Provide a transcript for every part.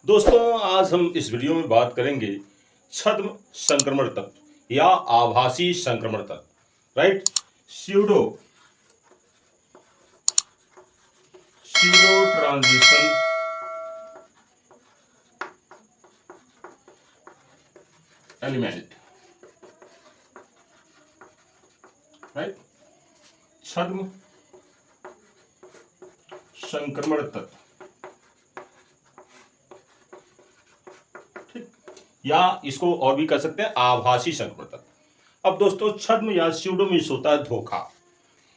दोस्तों, आज हम इस वीडियो में बात करेंगे छद्म संक्रमण तत्व या आभासी संक्रमण तत्व, right. Pseudo transition element, right. छद्म संक्रमण तत्व, ठीक, या इसको और भी कह सकते हैं आभासी संक्रमण तत्व। अब दोस्तों, छद्म या स्यूडो मीन्स होता है धोखा,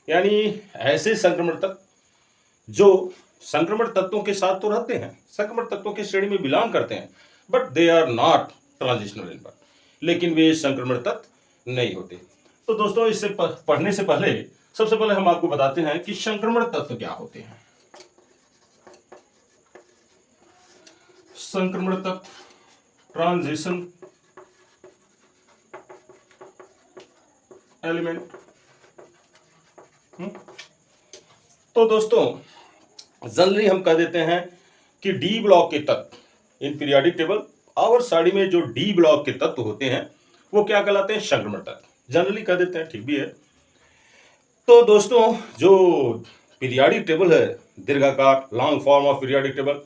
यानी ऐसे संक्रमण तत्व जो संक्रमण तत्वों के साथ तो रहते हैं, संक्रमण तत्वों की श्रेणी में बिलोंग करते हैं, but they are not transitional element, लेकिन वे संक्रमण तत्व नहीं होते। तो दोस्तों, इससे पढ़ने से पहले सबसे पहले हम आपको बताते हैं कि संक्रमण तत्व क्या होते हैं। संक्रमण तत्व, ट्रांजिशन एलिमेंट। तो दोस्तों, जनरली हम कह देते हैं कि डी ब्लॉक के तत्व इन पीरियोडिक टेबल आवर सारणी में जो डी ब्लॉक के तत्व होते हैं वो क्या कहलाते हैं? संक्रमण तत्व। जनरली कह देते हैं, ठीक भी है। तो दोस्तों, जो पीरियोडिक टेबल है, दीर्घाकार long form of periodic table,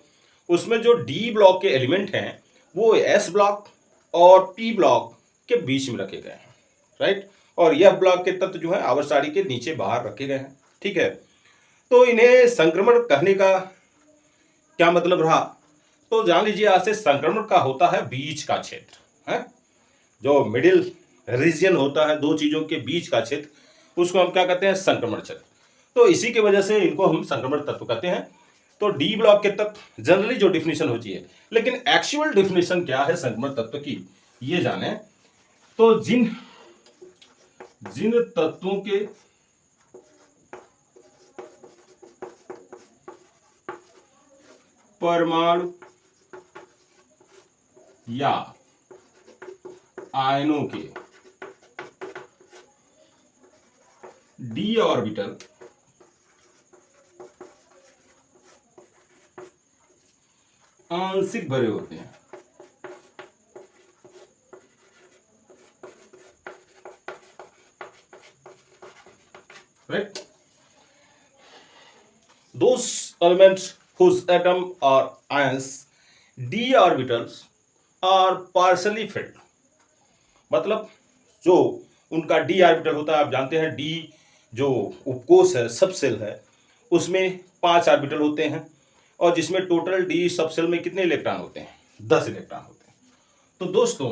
उसमें जो डी ब्लॉक के एलिमेंट हैं वो एस ब्लॉक और पी ब्लॉक के बीच में रखे गए हैं, राइट। और यह ब्लॉक के तत्व जो है आवर्त सारणी के नीचे बाहर रखे गए हैं, ठीक है। तो इन्हें संक्रमण कहने का क्या मतलब रहा? तो जान लीजिए, आज से संक्रमण का होता है बीच का क्षेत्र, है जो मिडिल रीजन होता है, दो चीजों के बीच का क्षेत्र, उसको हम क्या कहते हैं? संक्रमण क्षेत्र। तो इसी की वजह से इनको हम संक्रमण तत्व कहते हैं। तो डी ब्लॉक के तत्व जनरली जो डिफिनेशन होती है, लेकिन एक्चुअल डिफिनेशन क्या है संक्रमण तत्व की, ये जाने तो जिन तत्वों के परमाणु या आयनों के डी ऑर्बिटल आंशिक भरे होते हैं, right? Those elements whose atom or ions d orbitals are partially filled, मतलब जो उनका डी ऑर्बिटल होता है, आप जानते हैं डी जो उपकोष है, सबसेल है, उसमें 5 ऑर्बिटल होते हैं, और जिसमें टोटल डी सबसेल में कितने इलेक्ट्रॉन होते हैं? 10 इलेक्ट्रॉन होते हैं। तो दोस्तों,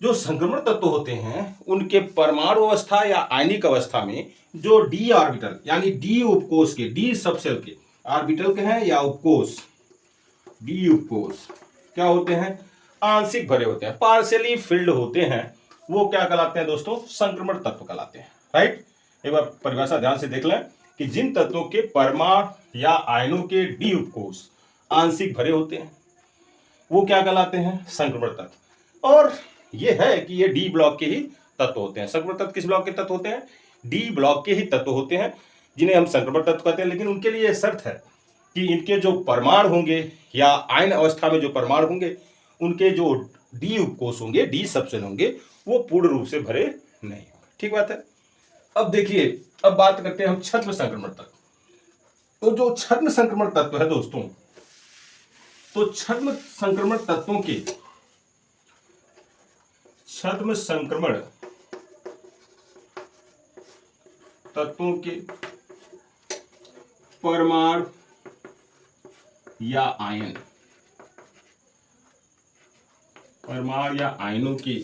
जो संक्रमण तत्व होते हैं उनके परमाणु अवस्था या आयनिक अवस्था में जो डी ऑर्बिटल यानी डी उपकोष के, डी सबसेल के ऑर्बिटल के हैं या उपकोष, डी उपकोष क्या होते हैं? आंशिक भरे होते हैं, पार्शियली फिल्ड होते हैं। वो क्या कहलाते हैं दोस्तों? संक्रमण तत्व कहलाते हैं, राइट। एक बार परिभाषा ध्यान से देख लें कि जिन तत्वों के परमाणु या आयनों के डी उपकोष आंशिक भरे होते हैं वो क्या कहलाते हैं? संक्रमण तत्व। और ये है कि ये डी ब्लॉक के ही तत्व होते हैं। संक्रमण तत्व किस ब्लॉक के तत्व होते हैं? डी ब्लॉक के ही तत्व होते हैं, जिन्हें हम संक्रमण तत्व कहते हैं। लेकिन उनके लिए शर्त है कि इनके जो परमाणु होंगे या आयन अवस्था में जो परमाणु होंगे, उनके जो डी उपकोष होंगे, डी सबसेल होंगे, वो पूर्ण रूप से भरे नहीं होंगे, ठीक बात है। अब देखिए, अब बात करते हैं हम छद्म संक्रमण तत्व। तो जो छद्म संक्रमण तत्व है दोस्तों, तो छद्म संक्रमण तत्वों के छद्म संक्रमण तत्वों के परमाणु या आयन, परमाणु या आयनों के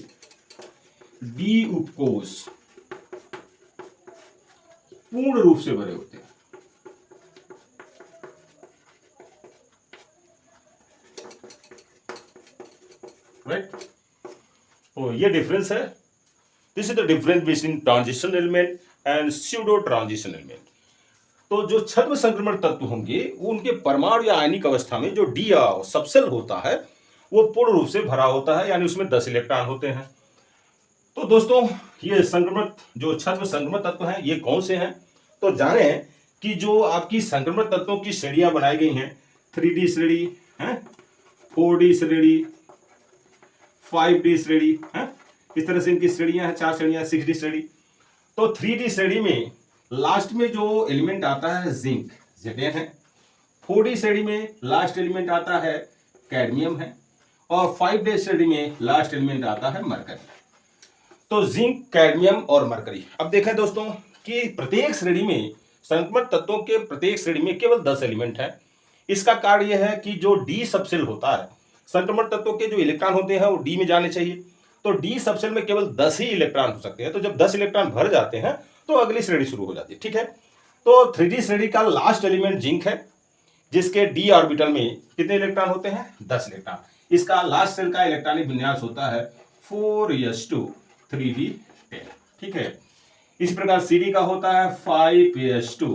डी उपकोष पूर्ण रूप से भरे होते हैं, राइट। तो ये डिफरेंस है। This is the difference between transition element and pseudo transition element. तो जो छद्म संक्रमण तत्व होंगे वो उनके परमाणु या आयनिक अवस्था में जो डी सबसेल होता है वो पूर्ण रूप से भरा होता है, यानी उसमें 10 इलेक्ट्रॉन होते हैं। तो दोस्तों, ये संक्रमण जो छद्म संक्रमण तत्व हैं ये कौन से हैं? तो जाने कि जो आपकी संक्रमण तत्वों की श्रेणियां बनाई गई हैं, 3D श्रेणी है, 4D श्रेणी, 5D श्रेणी है, इस तरह से इनकी श्रेणियां हैं, 4 श्रेणियां, 6D श्रेणी। तो 3D श्रेणी में लास्ट में जो एलिमेंट आता है जिंक, Zn है। 4D श्रेणी में लास्ट एलिमेंट आता है कैडमियम है, और 5D श्रेणी में लास्ट एलिमेंट आता है मरकरी। तो जिंक, कैडमियम और मरकरी। अब देखें दोस्तों कि प्रत्येक श्रेणी में, संक्रमण तत्वों के प्रत्येक श्रेणी में केवल 10 एलिमेंट है। इसका कारण यह है कि जो डी सबसेल होता है, संक्रमण तत्वों के जो इलेक्ट्रॉन होते हैं वो डी में जाने चाहिए, तो डी सबसेल में केवल 10 ही इलेक्ट्रॉन हो सकते हैं। तो जब 10 इलेक्ट्रॉन भर जाते हैं तो अगली श्रेणी शुरू हो जाती है, ठीक है। तो 3D श्रेणी का लास्ट एलिमेंट जिंक है, जिसके डी ऑर्बिटल में कितने इलेक्ट्रॉन होते हैं? 10 इलेक्ट्रॉन। इसका लास्ट शेल का इलेक्ट्रॉनिक विन्यास होता है 4s2 3d10, ठीक है। इसी प्रकार CD का होता है 5s2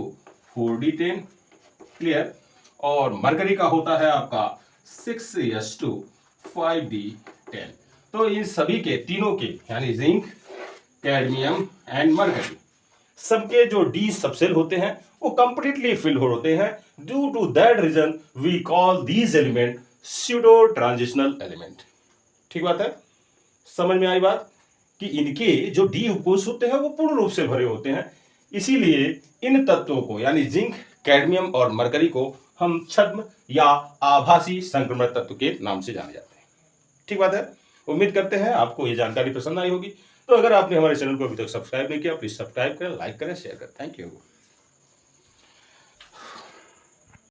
4d10, क्लियर। और मरकरी का होता है आपका 6s2 5d10। तो इन सभी के, तीनों के, यानी जिंक, कैडमियम एंड मरकरी, सबके जो डी सबसेल होते हैं वो कंप्लीटली फिल होते हैं। Due to that reason we call these element pseudo transitional element. ठीक बात है, समझ में आई बात कि इनके जो डी उपकोष होते हैं वो पूर्ण रूप से भरे होते हैं। इसीलिए इन तत्वों को, यानी जिंक, कैडमियम और मरकरी को हम छद्म या आभासी संक्रमण तत्व के नाम से जाने जाते हैं। ठीक बात है, उम्मीद करते हैं आपको ये जानकारी पसंद आई होगी। तो अगर आपने हमारे चैनल को अभी तक सब्सक्राइब नहीं किया, प्लीज सब्सक्राइब करें, लाइक करें, शेयर करें। Thank you.